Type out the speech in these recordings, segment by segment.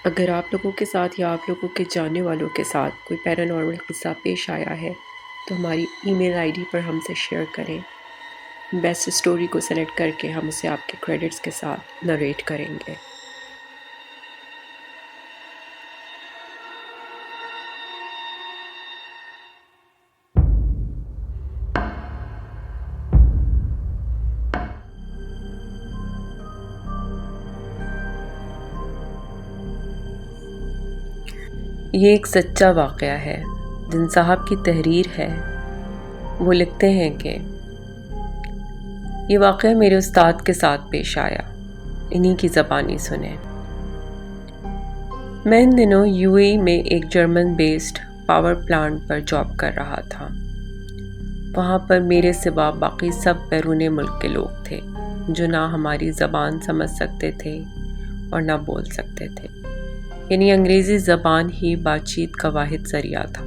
اگر آپ لوگوں کے ساتھ یا آپ لوگوں کے جاننے والوں کے ساتھ کوئی پیرانارمل قصہ پیش آیا ہے تو ہماری ای میل آئی ڈی پر ہم سے شیئر کریں۔ بیسٹ اسٹوری کو سلیکٹ کر کے ہم اسے آپ کے کریڈٹس کے ساتھ نریٹ کریں گے۔ یہ ایک سچا واقعہ ہے۔ جن صاحب کی تحریر ہے وہ لکھتے ہیں کہ یہ واقعہ میرے استاد کے ساتھ پیش آیا، انہی کی زبانی سنیں۔ میں ان دنوں یو اے ای میں ایک جرمن بیسڈ پاور پلانٹ پر جاب کر رہا تھا۔ وہاں پر میرے سوا باقی سب بیرون ملک کے لوگ تھے جو نہ ہماری زبان سمجھ سکتے تھے اور نہ بول سکتے تھے، یعنی انگریزی زبان ہی بات چیت کا واحد ذریعہ تھا۔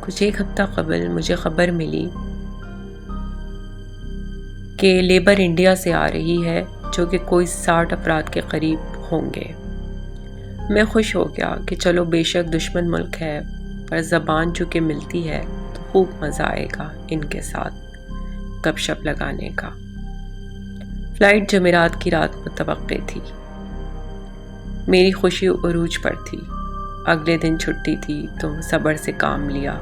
کچھ ایک ہفتہ قبل مجھے خبر ملی کہ لیبر انڈیا سے آ رہی ہے، جو کہ کوئی 60 افراد کے قریب ہوں گے۔ میں خوش ہو گیا کہ چلو بے شک دشمن ملک ہے، پر زبان چونکہ ملتی ہے تو خوب مزہ آئے گا ان کے ساتھ گپ شپ لگانے کا۔ فلائٹ جمعرات کی رات متوقع تھی۔ میری خوشی عروج پر تھی۔ اگلے دن چھٹی تھی تو صبر سے کام لیا۔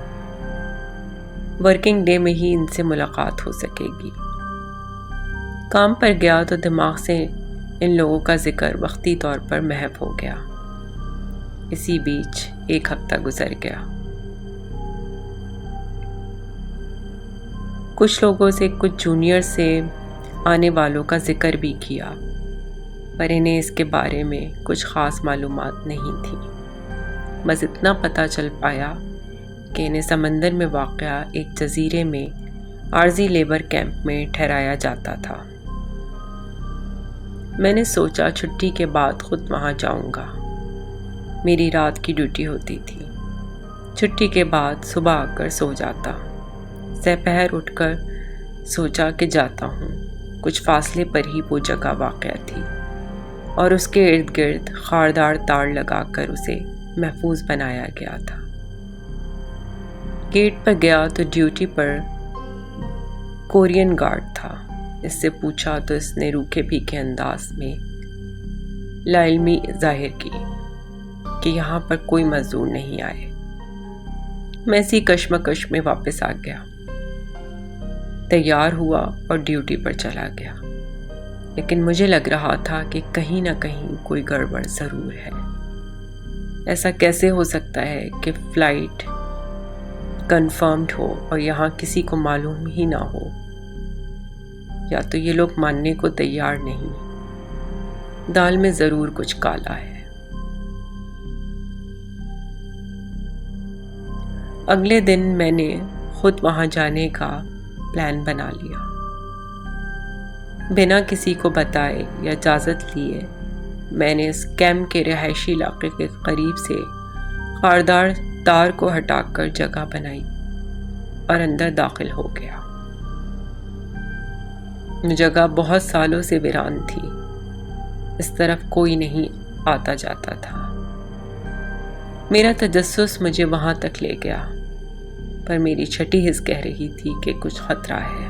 ورکنگ ڈے میں ہی ان سے ملاقات ہو سکے گی۔ کام پر گیا تو دماغ سے ان لوگوں کا ذکر وقتی طور پر محو ہو گیا۔ اسی بیچ ایک ہفتہ گزر گیا۔ کچھ لوگوں سے، کچھ جونیئر سے آنے والوں کا ذکر بھی کیا، پر انہیں اس کے بارے میں کچھ خاص معلومات نہیں تھی۔ بس اتنا پتہ چل پایا کہ انہیں سمندر میں واقع ایک جزیرے میں عارضی لیبر کیمپ میں ٹھہرایا جاتا تھا۔ میں نے سوچا چھٹی کے بعد خود وہاں جاؤں گا۔ میری رات کی ڈیوٹی ہوتی تھی۔ چھٹی کے بعد صبح آ کر سو جاتا۔ سپہر اٹھ کر سوچا کہ جاتا ہوں۔ کچھ فاصلے پر ہی وہ جگہ واقع تھی اور اس کے ارد گرد خاردار تار لگا کر اسے محفوظ بنایا گیا تھا۔ گیٹ پر گیا تو ڈیوٹی پر کورین گارڈ تھا۔ اس سے پوچھا تو اس نے روکھے پھیکے انداز میں لاعلمی ظاہر کی کہ یہاں پر کوئی مزدور نہیں آئے۔ میں اسی کشمکش میں واپس آ گیا، تیار ہوا اور ڈیوٹی پر چلا گیا، لیکن مجھے لگ رہا تھا کہ کہیں نہ کہیں کوئی گڑبڑ ضرور ہے۔ ایسا کیسے ہو سکتا ہے کہ فلائٹ کنفرمڈ ہو اور یہاں کسی کو معلوم ہی نہ ہو؟ یا تو یہ لوگ ماننے کو تیار نہیں، دال میں ضرور کچھ کالا ہے۔ اگلے دن میں نے خود وہاں جانے کا پلان بنا لیا۔ بنا کسی کو بتائے یا اجازت لیے میں نے اس کیمپ کے رہائشی علاقے کے قریب سے خاردار تار کو ہٹا کر جگہ بنائی اور اندر داخل ہو گیا۔ جگہ بہت سالوں سے ویران تھی۔ اس طرف کوئی نہیں آتا جاتا تھا۔ میرا تجسس مجھے وہاں تک لے گیا، پر میری چھٹی حس کہہ رہی تھی کہ کچھ خطرہ ہے۔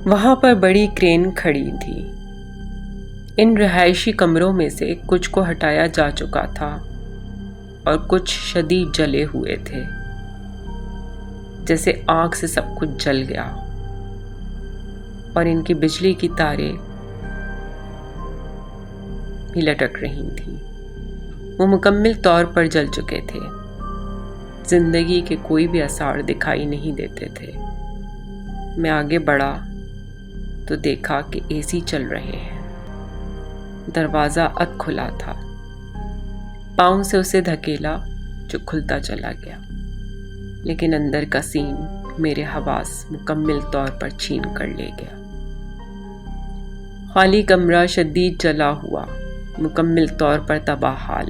وہاں پر بڑی کرین کھڑی تھی۔ ان رہائشی کمروں میں سے کچھ کو ہٹایا جا چکا تھا اور کچھ شدید جلے ہوئے تھے، جیسے آگ سے سب کچھ جل گیا، اور ان کی بجلی کی تاریں بھی لٹک رہی تھیں۔ وہ مکمل طور پر جل چکے تھے۔ زندگی کے کوئی بھی آثار دکھائی نہیں دیتے تھے۔ میں آگے بڑھا تو دیکھا کہ اے سی چل رہے ہیں۔ دروازہ اد کھلا تھا۔ پاؤں سے اسے دھکیلا جو کھلتا چلا گیا، لیکن اندر کا سین میرے حواس مکمل طور پر چھین کر لے گیا۔ خالی کمرہ شدید جلا ہوا، مکمل طور پر تباہ حال،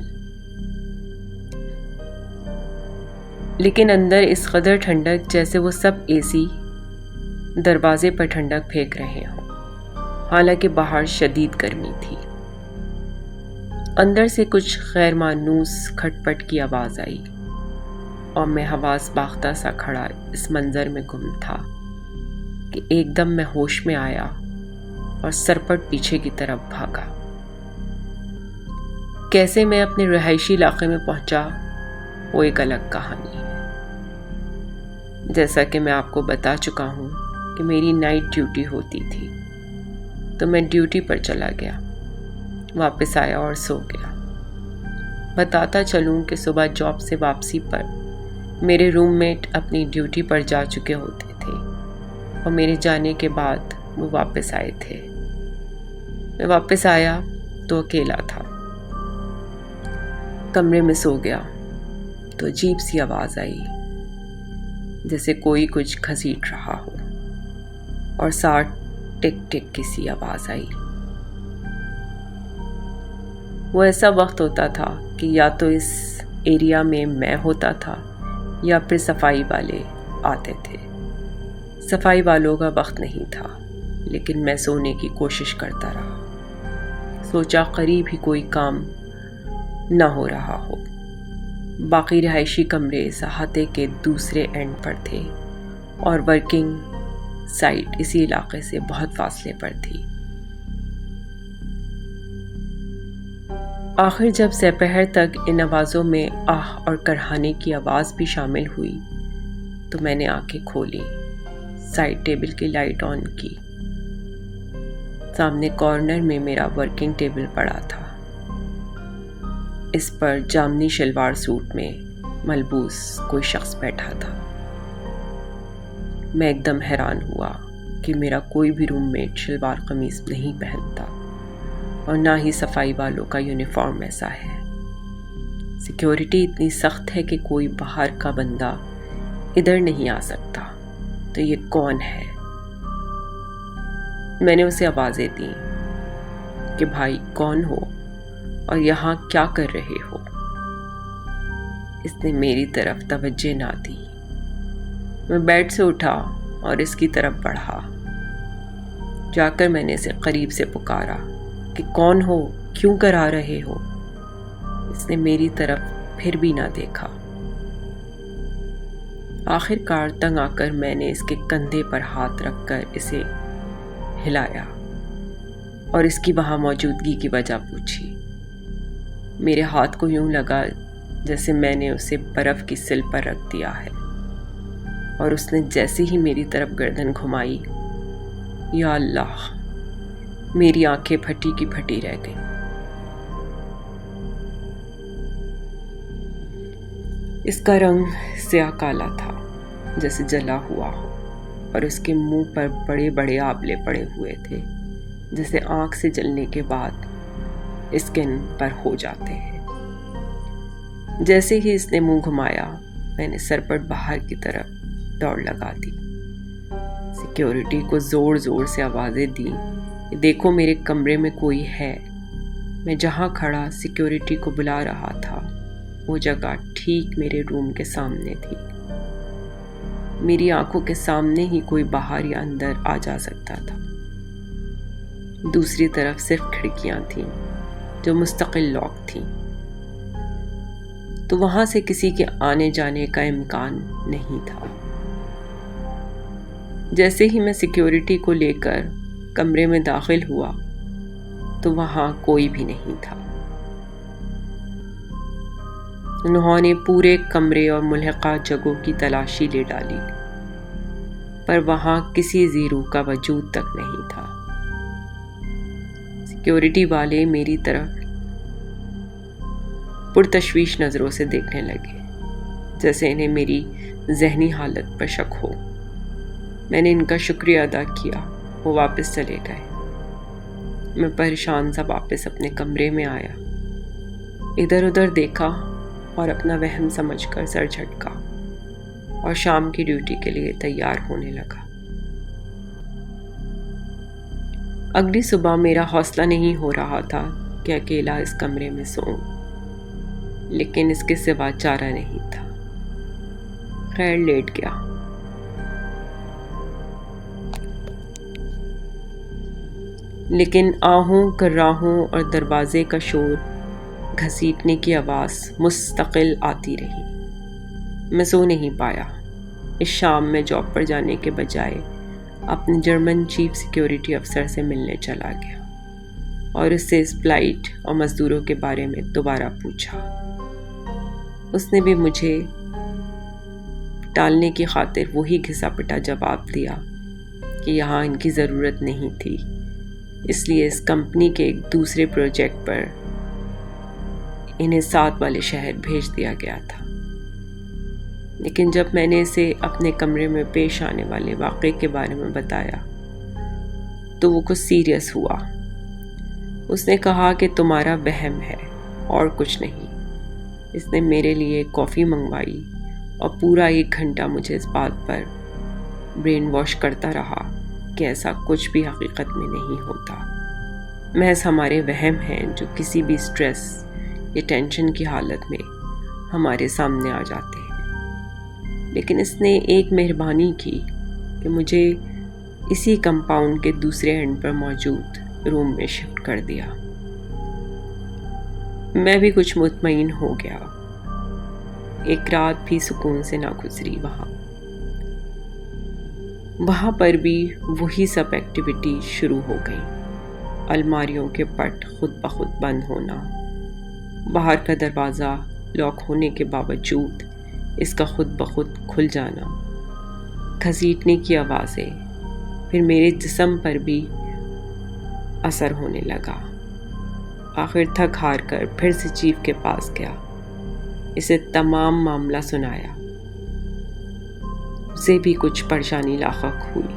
لیکن اندر اس قدر ٹھنڈک جیسے وہ سب اے سی دروازے پر ٹھنڈک پھینک رہے ہوں، حالانکہ باہر شدید گرمی تھی۔ اندر سے کچھ غیر مانوس کھٹپٹ کی آواز آئی اور میں حواس باختہ سا کھڑا اس منظر میں گم تھا کہ ایک دم میں ہوش میں آیا اور سرپٹ پیچھے کی طرف بھاگا۔ کیسے میں اپنے رہائشی علاقے میں پہنچا وہ ایک الگ کہانی ہے۔ جیسا کہ میں آپ کو بتا چکا ہوں کہ میری نائٹ ڈیوٹی ہوتی تھی، تو میں ڈیوٹی پر چلا گیا، واپس آیا اور سو گیا۔ بتاتا چلوں کہ صبح جاب سے واپسی پر میرے روم میٹ اپنی ڈیوٹی پر جا چکے ہوتے تھے اور میرے جانے کے بعد وہ واپس آئے تھے۔ میں واپس آیا تو اکیلا تھا، کمرے میں سو گیا تو عجیب سی آواز آئی، جیسے کوئی کچھ گھسیٹ رہا ہو، اور ساتھ ٹک ٹک کی سی آواز آئی۔ وہ ایسا وقت ہوتا تھا کہ یا تو اس ایریا میں ہوتا تھا یا پھر صفائی والے آتے تھے۔ صفائی والوں کا وقت نہیں تھا، لیکن میں سونے کی کوشش کرتا رہا۔ سوچا قریب ہی کوئی کام نہ ہو رہا ہو۔ باقی رہائشی کمرے اس احاطے کے دوسرے اینڈ پر تھے اور ورکنگ سائٹ اسی علاقے سے بہت فاصلے پر تھی۔ آخر جب سپہر تک ان آوازوں میں آہ اور کرہانے کی آواز بھی شامل ہوئی تو میں نے آنکھیں کھولی، سائڈ ٹیبل کی لائٹ آن کی۔ سامنے کارنر میں میرا ورکنگ ٹیبل پڑا تھا، اس پر جامنی شلوار سوٹ میں ملبوس کوئی شخص بیٹھا تھا۔ میں ایک دم حیران ہوا کہ میرا کوئی بھی روم میٹ شلوار قمیض نہیں پہنتا اور نہ ہی صفائی والوں کا یونیفارم ایسا ہے۔ سیکیورٹی اتنی سخت ہے کہ کوئی باہر کا بندہ ادھر نہیں آ سکتا، تو یہ کون ہے؟ میں نے اسے آوازیں دیں کہ بھائی کون ہو اور یہاں کیا کر رہے ہو؟ اس نے میری طرف توجہ نہ دی۔ میں بیڈ سے اٹھا اور اس کی طرف بڑھا۔ جا کر میں نے اسے قریب سے پکارا کہ کون ہو، کیوں کرا رہے ہو؟ اس نے میری طرف پھر بھی نہ دیکھا۔ آخر کار تنگ آ کر میں نے اس کے کندھے پر ہاتھ رکھ کر اسے ہلایا اور اس کی وہاں موجودگی کی وجہ پوچھی۔ میرے ہاتھ کو یوں لگا جیسے میں نے اسے برف کی سل پر رکھ دیا ہے، اور اس نے جیسے ہی میری طرف گردن گھمائی، یا اللہ، میری آنکھیں پھٹی کی پھٹی رہ گئیں۔ اس کا رنگ سیاہ کالا تھا، جیسے جلا ہوا ہو، اور اس کے منہ پر بڑے بڑے آبلے پڑے ہوئے تھے، جیسے آنکھ سے جلنے کے بعد اسکن پر ہو جاتے ہیں۔ جیسے ہی اس نے منہ گھمایا، میں نے سرپٹ باہر کی طرف دوڑ لگا دی۔ سیکیورٹی کو زور زور سے آوازیں دی کہ دیکھو میرے کمرے میں کوئی ہے۔ میں جہاں کھڑا سیکیورٹی کو بلا رہا تھا، وہ جگہ ٹھیک میرے روم کے سامنے تھی۔ میری آنکھوں کے سامنے ہی کوئی باہر یا اندر آ جا سکتا تھا۔ دوسری طرف صرف کھڑکیاں تھیں جو مستقل لاک تھیں، تو وہاں سے کسی کے آنے جانے کا امکان نہیں تھا۔ جیسے ہی میں سیکیورٹی کو لے کر کمرے میں داخل ہوا تو وہاں کوئی بھی نہیں تھا۔ انہوں نے پورے کمرے اور ملحقہ جگہوں کی تلاشی لے ڈالی، پر وہاں کسی زیرو کا وجود تک نہیں تھا۔ سیکیورٹی والے میری طرف پرتشویش نظروں سے دیکھنے لگے، جیسے انہیں میری ذہنی حالت پر شک ہو۔ میں نے ان کا شکریہ ادا کیا، وہ واپس چلے گئے۔ میں پریشان سا واپس اپنے کمرے میں آیا، ادھر ادھر دیکھا اور اپنا وہم سمجھ کر سر جھٹکا اور شام کی ڈیوٹی کے لیے تیار ہونے لگا۔ اگلی صبح میرا حوصلہ نہیں ہو رہا تھا کہ اکیلا اس کمرے میں سوؤں، لیکن اس کے سوا چارہ نہیں تھا۔ خیر لیٹ گیا۔ لیکن آہوں کراہوں اور دروازے کا شور گھسیٹنے کی آواز مستقل آتی رہی۔ میں سو نہیں پایا۔ اس شام میں جاب پر جانے کے بجائے اپنے جرمن چیف سیکیورٹی افسر سے ملنے چلا گیا اور اس سے اس فلائٹ اور مزدوروں کے بارے میں دوبارہ پوچھا۔ اس نے بھی مجھے ٹالنے کی خاطر وہی گھسا پٹا جواب دیا کہ یہاں ان کی ضرورت نہیں تھی، اس لیے اس کمپنی کے ایک دوسرے پروجیکٹ پر انہیں ساتھ والے شہر بھیج دیا گیا تھا۔ لیکن جب میں نے اسے اپنے کمرے میں پیش آنے والے واقعے کے بارے میں بتایا تو وہ کچھ سیریس ہوا۔ اس نے کہا کہ تمہارا وہم ہے اور کچھ نہیں۔ اس نے میرے لیے کافی منگوائی اور پورا 1 گھنٹہ مجھے اس بات پر برین واش کرتا رہا کہ ایسا کچھ بھی حقیقت میں نہیں ہوتا، محض ہمارے وہم ہیں جو کسی بھی سٹریس یا ٹینشن کی حالت میں ہمارے سامنے آ جاتے ہیں۔ لیکن اس نے ایک مہربانی کی کہ مجھے اسی کمپاؤنڈ کے دوسرے اینڈ پر موجود روم میں شفٹ کر دیا۔ میں بھی کچھ مطمئن ہو گیا۔ ایک رات بھی سکون سے نہ گزری وہاں پر بھی وہی سب ایکٹیویٹی شروع ہو گئی۔ الماریوں کے پٹ خود بخود بند ہونا، باہر کا دروازہ لاک ہونے کے باوجود اس کا خود بخود کھل جانا، گھسیٹنے کی آوازیں، پھر میرے جسم پر بھی اثر ہونے لگا۔ آخر تھک ہار کر پھر سے چیف کے پاس گیا، اسے تمام معاملہ سنایا۔ اسے بھی کچھ پریشانی لاحق ہوئی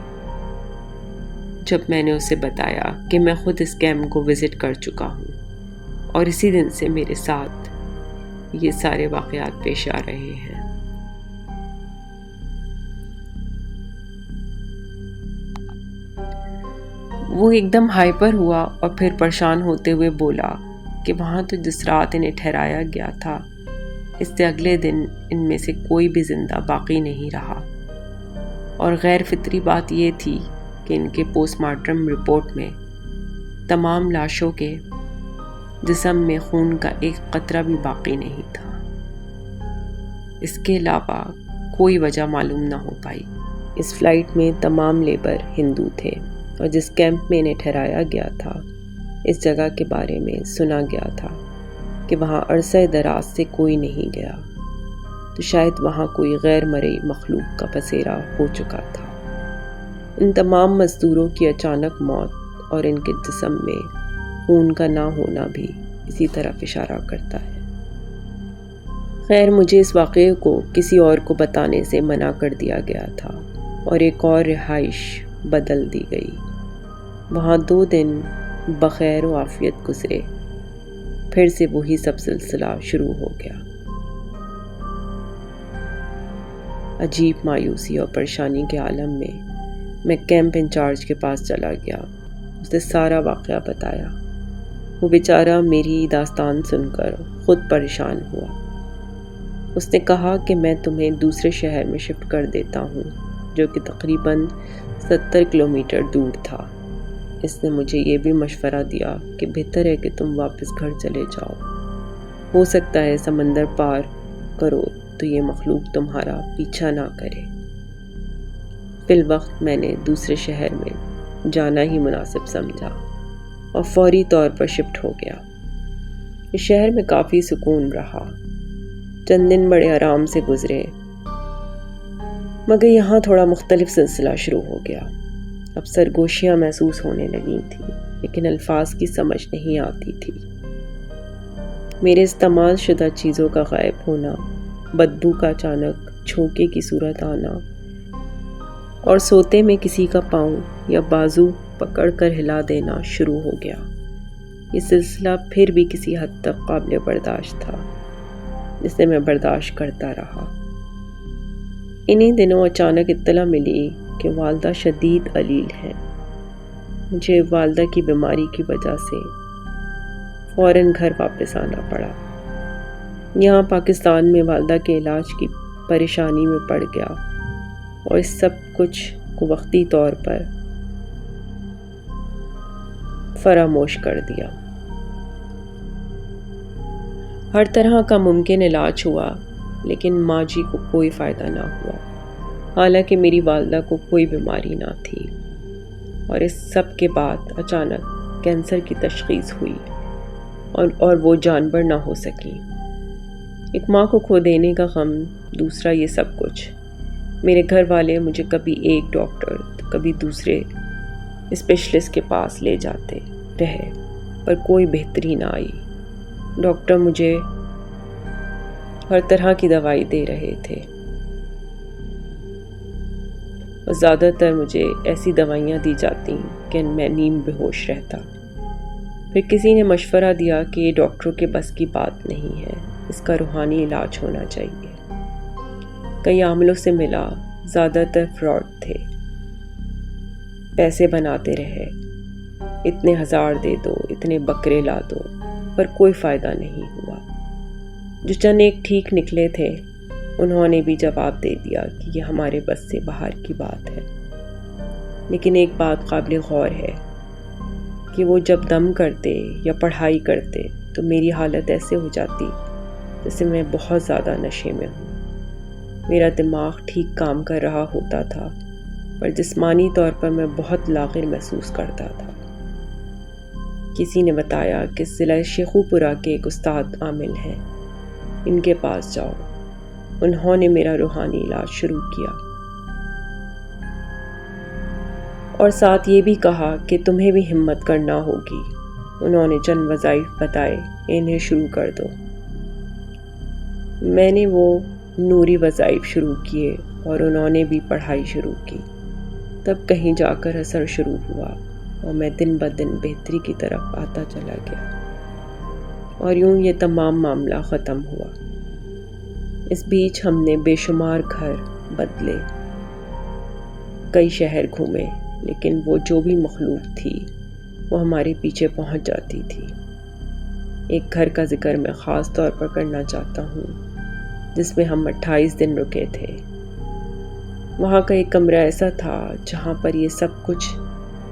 جب میں نے اسے بتایا کہ میں خود اس کیمپ کو وزٹ کر چکا ہوں اور اسی دن سے میرے ساتھ یہ سارے واقعات پیش آ رہے ہیں۔ وہ ایک دم ہائپر ہوا اور پھر پریشان ہوتے ہوئے بولا کہ وہاں تو جس رات انہیں ٹھہرایا گیا تھا اس سے اگلے دن ان میں سے کوئی بھی زندہ باقی نہیں رہا، اور غیر فطری بات یہ تھی کہ ان کے پوسٹ مارٹم رپورٹ میں تمام لاشوں کے جسم میں خون کا ایک قطرہ بھی باقی نہیں تھا۔ اس کے علاوہ کوئی وجہ معلوم نہ ہو پائی۔ اس فلائٹ میں تمام لیبر ہندو تھے اور جس کیمپ میں انہیں ٹھہرایا گیا تھا اس جگہ کے بارے میں سنا گیا تھا کہ وہاں عرصہ دراز سے کوئی نہیں گیا، تو شاید وہاں کوئی غیر مرئی مخلوق کا بسیرا ہو چکا تھا۔ ان تمام مزدوروں کی اچانک موت اور ان کے جسم میں خون کا نہ ہونا بھی اسی طرف اشارہ کرتا ہے۔ خیر، مجھے اس واقعے کو کسی اور کو بتانے سے منع کر دیا گیا تھا اور ایک اور رہائش بدل دی گئی۔ وہاں 2 دن بخیر و عافیت گزرے، پھر سے وہی سب سلسلہ شروع ہو گیا۔ عجیب مایوسی اور پریشانی کے عالم میں کیمپ انچارج کے پاس چلا گیا، اسے سارا واقعہ بتایا۔ وہ بیچارہ میری داستان سن کر خود پریشان ہوا۔ اس نے کہا کہ میں تمہیں دوسرے شہر میں شفٹ کر دیتا ہوں جو کہ تقریباً 70 کلومیٹر دور تھا۔ اس نے مجھے یہ بھی مشورہ دیا کہ بہتر ہے کہ تم واپس گھر چلے جاؤ، ہو سکتا ہے سمندر پار کرو تو یہ مخلوق تمہارا پیچھا نہ کرے۔ فی الوقت میں نے دوسرے شہر میں جانا ہی مناسب سمجھا اور فوری طور پر شفٹ ہو گیا۔ اس شہر میں کافی سکون رہا، چند دن بڑے آرام سے گزرے، مگر یہاں تھوڑا مختلف سلسلہ شروع ہو گیا۔ اب سرگوشیاں محسوس ہونے لگی تھیں لیکن الفاظ کی سمجھ نہیں آتی تھی۔ میرے استعمال شدہ چیزوں کا غائب ہونا، بدبو کا اچانک جھونکے کی صورت آنا اور سوتے میں کسی کا پاؤں یا بازو پکڑ کر ہلا دینا شروع ہو گیا۔ یہ سلسلہ پھر بھی کسی حد تک قابل برداشت تھا، جسے میں برداشت کرتا رہا۔ انہی دنوں اچانک اطلاع ملی کہ والدہ شدید علیل ہیں۔ مجھے والدہ کی بیماری کی وجہ سے فوراً گھر واپس آنا پڑا۔ یہاں پاکستان میں والدہ کے علاج کی پریشانی میں پڑ گیا اور اس سب کچھ کو وقتی طور پر فراموش کر دیا۔ ہر طرح کا ممکن علاج ہوا لیکن ماں جی کو کوئی فائدہ نہ ہوا، حالانکہ میری والدہ کو کوئی بیماری نہ تھی۔ اور اس سب کے بعد اچانک کینسر کی تشخیص ہوئی اور وہ جانبر نہ ہو سکی۔ ایک ماں کو کھو دینے کا غم، دوسرا یہ سب کچھ۔ میرے گھر والے مجھے کبھی ایک ڈاکٹر تو کبھی دوسرے اسپیشلسٹ کے پاس لے جاتے رہے، پر کوئی بہتری نہ آئی۔ ڈاکٹر مجھے ہر طرح کی دوائی دے رہے تھے اور زیادہ تر مجھے ایسی دوائیاں دی جاتی کہ میں نیم بے ہوش رہتا۔ پھر کسی نے مشورہ دیا کہ یہ ڈاکٹروں کے بس کی بات نہیں ہے، اس کا روحانی علاج ہونا چاہیے۔ کئی عاملوں سے ملا، زیادہ تر فراڈ تھے، پیسے بناتے رہے، اتنے ہزار دے دو، اتنے بکرے لا دو، پر کوئی فائدہ نہیں ہوا۔ جو چند ایک ٹھیک نکلے تھے انہوں نے بھی جواب دے دیا کہ یہ ہمارے بس سے باہر کی بات ہے۔ لیکن ایک بات قابل غور ہے کہ وہ جب دم کرتے یا پڑھائی کرتے تو میری حالت ایسے ہو جاتی جیسے میں بہت زیادہ نشے میں ہوں۔ میرا دماغ ٹھیک کام کر رہا ہوتا تھا، پر جسمانی طور پر میں بہت لاغر محسوس کرتا تھا۔ کسی نے بتایا کہ ضلع شیخوپورہ کے ایک استاد عامل ہیں، ان کے پاس جاؤ۔ انہوں نے میرا روحانی علاج شروع کیا اور ساتھ یہ بھی کہا کہ تمہیں بھی ہمت کرنا ہوگی۔ انہوں نے چند وظائف بتائے، انہیں شروع کر دو۔ میں نے وہ نوری وظائف شروع کیے اور انہوں نے بھی پڑھائی شروع کی۔ تب کہیں جا کر اثر شروع ہوا اور میں دن بدن بہتری کی طرف آتا چلا گیا، اور یوں یہ تمام معاملہ ختم ہوا۔ اس بیچ ہم نے بے شمار گھر بدلے، کئی شہر گھومے، لیکن وہ جو بھی مخلوق تھی وہ ہمارے پیچھے پہنچ جاتی تھی۔ ایک گھر کا ذکر میں خاص طور پر کرنا چاہتا ہوں جس میں ہم 28 دن رکے تھے۔ وہاں کا ایک کمرہ ایسا تھا جہاں پر یہ سب کچھ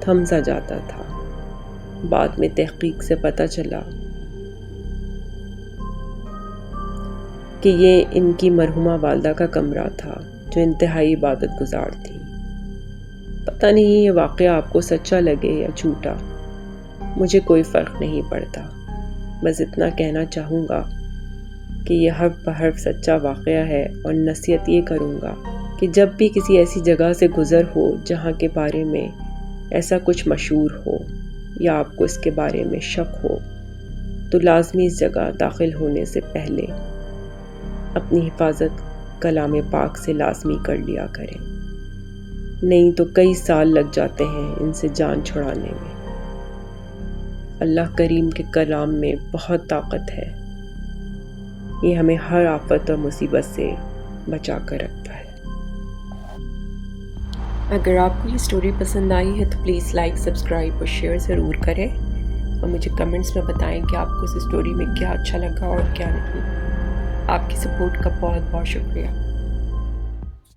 تھم سا جاتا تھا۔ بعد میں تحقیق سے پتہ چلا کہ یہ ان کی مرحومہ والدہ کا کمرہ تھا جو انتہائی عبادت گزار تھی۔ پتہ نہیں یہ واقعہ آپ کو سچا لگے یا جھوٹا، مجھے کوئی فرق نہیں پڑتا۔ بس اتنا کہنا چاہوں گا کہ یہ حرف بحرف سچا واقعہ ہے، اور نصیحت یہ کروں گا کہ جب بھی کسی ایسی جگہ سے گزر ہو جہاں کے بارے میں ایسا کچھ مشہور ہو یا آپ کو اس کے بارے میں شک ہو، تو لازمی اس جگہ داخل ہونے سے پہلے اپنی حفاظت کلام پاک سے لازمی کر لیا کریں، نہیں تو کئی سال لگ جاتے ہیں ان سے جان چھڑانے میں۔ اللہ کریم کے کلام میں بہت طاقت ہے، یہ ہمیں ہر آفت اور مصیبت سے بچا کر رکھتا ہے۔ اگر آپ کو یہ سٹوری پسند آئی ہے تو پلیز لائک، سبسکرائب اور شیئر ضرور کریں، اور مجھے کمنٹس میں بتائیں کہ آپ کو اس سٹوری میں کیا اچھا لگا اور کیا نہیں۔ آپ کی سپورٹ کا بہت بہت شکریہ۔